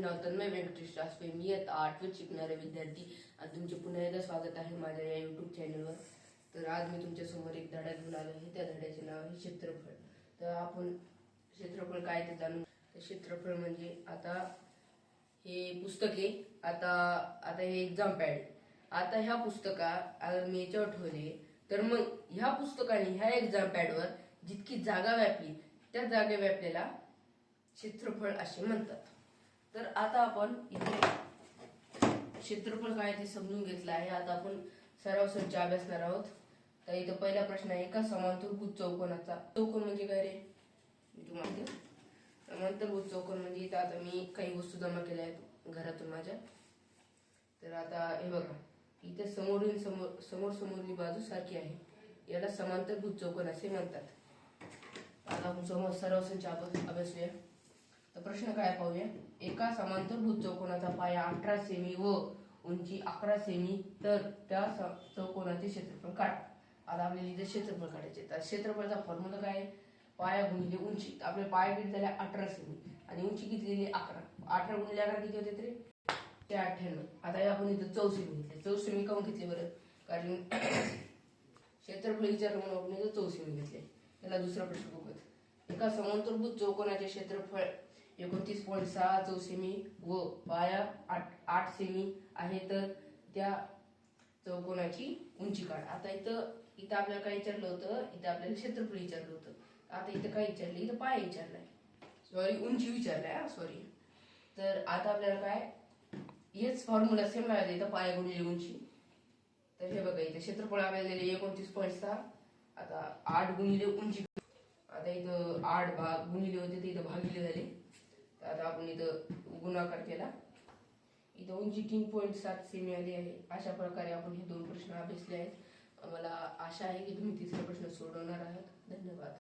नाव तन्मय व्यंकटेश रासवे. मी आता 8वीत शिकणारे विद्यार्थी आणि तुमचे पुन्हा एकदा स्वागत आहे माझ्या या यूट्यूब चॅनलवर. तर आज मी तुमच्या समोर एक धडा घेऊन आलो आहे. त्या धड्याचे नाव आहे क्षेत्रफळ. तर आपण क्षेत्रफळ काय ते जाणून. तर क्षेत्रफळ म्हणजे आता हे पुस्तक आहे, आता हे एक्झाम पॅड. आता ह्या पुस्तका मी याच्यावर ठेवले, तर मग ह्या पुस्तकाने ह्या एक्झाम पॅडवर जितकी जागा व्यापली त्या जागा व्यापलेला क्षेत्रफळ असे म्हणतात. तर आता आपण इथे क्षेत्रफळ काय ते समजून घेतलं आहे. आता आपण सराव संच अभ्यासणार आहोत. तर इथं पहिला प्रश्न आहे, एका समांतरभुज चौकोनाचा. चौकोन म्हणजे काय रे, मी तुम्हाला समांतरभुज चौकोन म्हणजे इथं आता मी काही वस्तू जमा केल्या आहेत घरातून माझ्या. तर आता हे बघा, इथे समोरली बाजू सारखी आहे, याला समांतरभुज चौकोन असे म्हणतात. आता आपण सराव संच अभ्यासूया. तर प्रश्न काय पाहूया. एका समांतरभुज चौकोनाचा पाया 18 सेमी व उंची 11 सेमी, तर त्या चौकोनाचे क्षेत्रफळ काढ. आता आपल्याला इथे क्षेत्रफळ काढायचे. तर क्षेत्रफळाचा फॉर्म्युला काय आहे, पाया गुणिले उंची. आपले पाया किती झाले 18 सेमी आणि उंची किती दिली 11. 18 गुणिले 11 किती होते तरी ते 98. आता आपण इथं 14 सेमी घेतले. 14 सेमी काऊन घेतले बरं, कारण क्षेत्रफळ विचारलं म्हणून आपण इथं 14 सेमी घेतले. त्याला दुसरा प्रश्न बघूया. एका समांतरभुज चौकोनाचे क्षेत्रफळ 29.6 चौसेमी व पाया 8 सेमी आहे, तर त्या चौकोनाची उंची काढ. आता इथं आपल्याला काय विचारलं होतं, इथं आपल्याला क्षेत्रफळ विचारलं होतं. आता इथं काय विचारलं, इथं पाया विचारलाय, सॉरी उंची विचारलाय, सॉरी. तर आता आपल्याला काय हेच फॉर्म्युला सेम लावायचा. इथं पाया गुणिले उंची. तर हे बघा, इथं क्षेत्रफळ आपल्याला 29.6. आता 8 गुणिले उंची. आता इथं 8 गुणिले होते, ते इथं भागिले झाले. तर आता आपण इथं गुणाकार केला. इथं उंची 3.7 सेमी आली आहे. अशा प्रकारे आपण हे 2 प्रश्न अभ्यासले आहेत. मला आशा आहे की तुम्ही तिसरा प्रश्न सोडवणार आहात. धन्यवाद.